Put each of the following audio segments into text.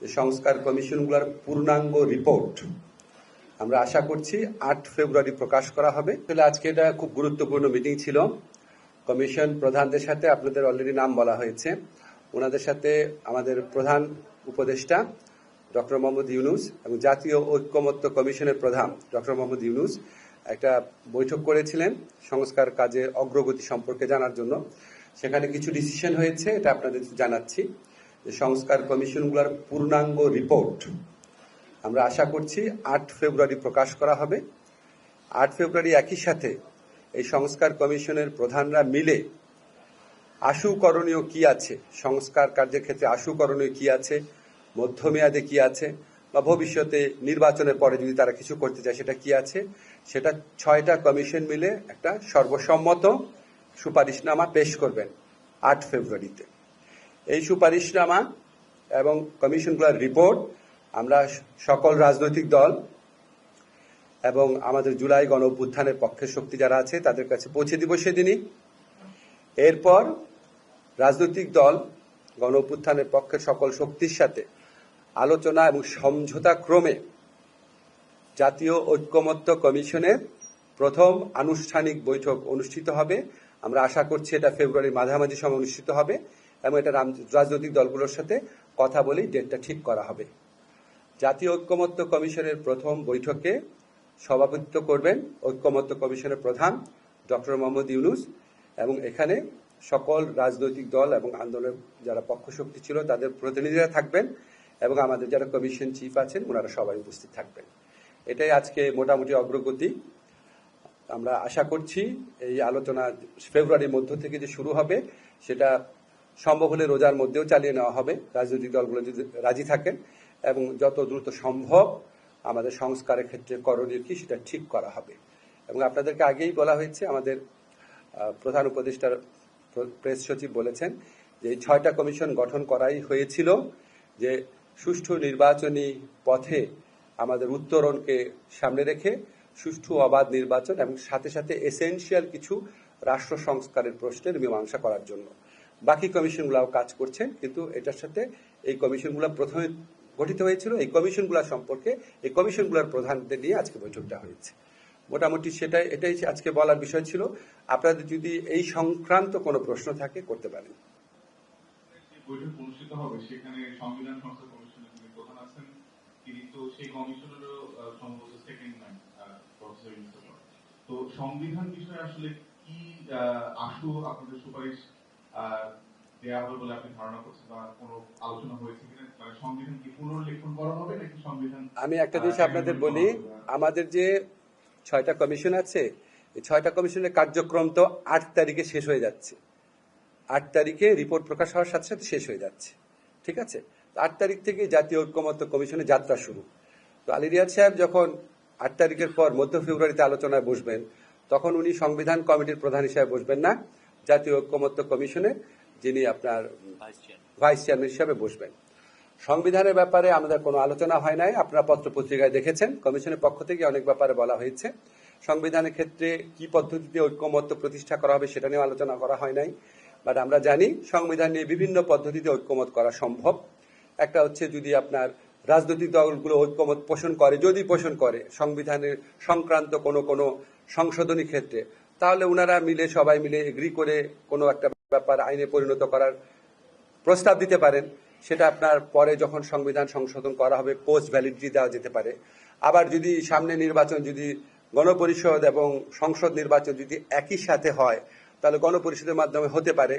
যে সংস্কার কমিশনগুলোর পূর্ণাঙ্গ রিপোর্ট আমরা আশা করছি ৮ ফেব্রুয়ারি প্রকাশ করা হবে। তাহলে আজকে এটা খুব গুরুত্বপূর্ণ মিটিং ছিল। কমিশন প্রধানদের সাথে আপনাদের অলরেডি নাম বলা হয়েছে, ওনাদের সাথে আমাদের প্রধান উপদেষ্টা ডক্টর মোহাম্মদ ইউনূস এবং জাতীয় ঐক্যমত্য কমিশনের প্রধান ডক্টর মোহাম্মদ ইউনূস একটা বৈঠক করেছিলেন সংস্কার কাজের অগ্রগতি সম্পর্কে জানার জন্য। সেখানে কিছু ডিসিশন হয়েছে, এটা আপনাদের জানাচ্ছি। যে সংস্কার কমিশনগুলোর পূর্ণাঙ্গ রিপোর্ট আমরা আশা করছি ৮ ফেব্রুয়ারি প্রকাশ করা হবে। ৮ ফেব্রুয়ারি একই সাথে এই সংস্কার কমিশনের প্রধানরা মিলে আশু করণীয় কি আছে, সংস্কার কার্যের ক্ষেত্রে আশু করণীয় কি আছে, মধ্যমেয়াদে কি আছে, বা ভবিষ্যতে নির্বাচনের পরে যদি তারা কিছু করতে চায় সেটা কি আছে, সেটা ৬টা কমিশন মিলে একটা সর্বসম্মত সুপারিশনামা পেশ করবেন ৮ ফেব্রুয়ারিতে। এই সুপারিশনামা এবং কমিশনগুলোর রিপোর্ট আমরা সকল রাজনৈতিক দল এবং আমাদের জুলাই গণ অভ্যুত্থানের পক্ষের শক্তি যারা আছে তাদের কাছে পৌঁছে দিব সেদিনই। এরপর রাজনৈতিক দল গণ অভ্যুত্থানের পক্ষের সকল শক্তির সাথে আলোচনা এবং সমঝোতা ক্রমে জাতীয় ঐক্যমত্য কমিশনের প্রথম আনুষ্ঠানিক বৈঠক অনুষ্ঠিত হবে। আমরা আশা করছি এটা ফেব্রুয়ারির মাঝামাঝি সময় অনুষ্ঠিত হবে এবং এটা রাজনৈতিক দলগুলোর সাথে কথা বলেই ডেটটা ঠিক করা হবে। জাতীয় ঐক্যমত্য কমিশনের প্রথম বৈঠকে সভাপতিত্ব করবেন ঐক্যমত্য কমিশনের প্রধান ডক্টর মোহাম্মদ ইউনূস এবং এখানে সকল রাজনৈতিক দল এবং আন্দোলনের যারা পক্ষশক্তি ছিল তাদের প্রতিনিধিরা থাকবেন এবং আমাদের যারা কমিশন চিফ আছেন ওনারা সবাই উপস্থিত থাকবেন। এটাই আজকে মোটামুটি অগ্রগতি। আমরা আশা করছি এই আলোচনা ফেব্রুয়ারির মধ্য থেকে যে শুরু হবে সেটা সম্ভব হলে রোজার মধ্যেও চালিয়ে নেওয়া হবে, রাজনৈতিক দলগুলো যদি রাজি থাকেন, এবং যত দ্রুত সম্ভব আমাদের সংস্কারের ক্ষেত্রে করণীয় কি সেটা ঠিক করা হবে। এবং আপনাদেরকে আগেই বলা হয়েছে, আমাদের প্রধান উপদেষ্টার প্রেস সচিব বলেছেন যে এই ৬টা কমিশন গঠন করাই হয়েছিল যে সুষ্ঠু নির্বাচনী পথে আমাদের উত্তরণকে সামনে রেখে সুষ্ঠু অবাধ নির্বাচন এবং সাথে সাথে এসেনশিয়াল কিছু রাষ্ট্র সংস্কারের প্রশ্নের মীমাংসা করার জন্য। বাকি কমিশনগুলোও কাজ করছেন, কিন্তু এটার সাথে এই কমিশনগুলো প্রথমে গঠিত হয়েছিল। এই কমিশনগুলো সম্পর্কে এই কমিশনগুলোর প্রধানদের নিয়ে আজকে বৈঠকটা হয়েছে। মোটামুটি এটাই আজকে বলার বিষয় ছিল। আপনাদের যদি এই সংক্রান্ত কোনো প্রশ্ন থাকে করতে পারেন। বৈঠক অনুষ্ঠিত হবে সেখানে সংবিধান সংস্কার কমিশনের যিনি প্রধান আছেন তিনি তো সেই কমিশনেরও সম্ভবত সেকেন্ড ম্যান প্রফেসর ইউনূস। তো সংবিধান বিষয়ে আসলে কি আশু আপনাদের সুপারিশ দেওয়া হবে বলে আপনি ধারণা করছেন বা কোনো আলোচনা হয়েছে কিনা? মানে সংবিধান কি পুনর্লেখন করা হবে নাকি সংবিধান? আমি একটা জিনিস আপনাদের বলি, আমাদের যে ৬টা কমিশন আছে এই ৬টা কমিশনের কার্যক্রম তো ৮ তারিখে শেষ হয়ে যাচ্ছে। ৮ তারিখে রিপোর্ট প্রকাশ হওয়ার সাথে সাথে শেষ হয়ে যাচ্ছে, ঠিক আছে? ৮ তারিখ থেকে জাতীয় ঐক্যমত্য কমিশনের যাত্রা শুরু। তো আলী রিয়াদ সাহেব যখন ৮ তারিখের পর মধ্য ফেব্রুয়ারিতে আলোচনায় বসবেন তখন উনি সংবিধান কমিটির প্রধান হিসেবে বসবেন না, জাতীয় ঐক্যমত্য কমিশনের যিনি আপনার ভাইস চেয়ারম্যান হিসাবে বসবেন। সংবিধানের ব্যাপারে আমাদের কোনো আলোচনা হয় নাই, আপনারা পত্র পত্রিকায় দেখেছেন। কমিশনের পক্ষ থেকে অনেক ব্যাপারে বলা হয়েছে। সংবিধানের ক্ষেত্রে কি পদ্ধতিতে ঐক্যমত্য প্রতিষ্ঠা করা হবে সেটা নিয়ে আলোচনা করা হয় নাই। বাট আমরা জানি সংবিধান নিয়ে বিভিন্ন পদ্ধতিতে ঐক্যমত করা সম্ভব। একটা হচ্ছে যদি আপনার রাজনৈতিক দলগুলো ঐক্যমত পোষণ করে, যদি পোষণ করে সংবিধানের সংক্রান্ত কোনো সংশোধনী ক্ষেত্রে, তাহলে ওনারা মিলে সবাই মিলে এগ্রি করে কোনো একটা ব্যাপার আইনে পরিণত করার প্রস্তাব দিতে পারেন। সেটা আপনার পরে যখন সংবিধান সংশোধন করা হবে পোস্ট ভ্যালিডিটি দেওয়া যেতে পারে। আবার যদি সামনে নির্বাচন যদি গণপরিষদ এবং সংসদ নির্বাচন যদি একই সাথে হয় তাহলে গণপরিষদের মাধ্যমে হতে পারে,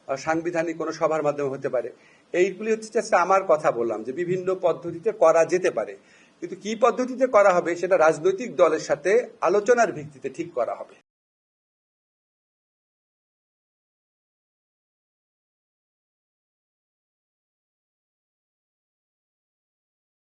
সাংবিধানিক কোনো সভার মাধ্যমে হতে পারে। এইগুলি হচ্ছে জাস্ট আমার কথা বললাম যে বিভিন্ন পদ্ধতিতে করা যেতে পারে, কিন্তু কি পদ্ধতিতে করা হবে সেটা রাজনৈতিক দলের সাথে আলোচনার ভিত্তিতে ঠিক করা হবে।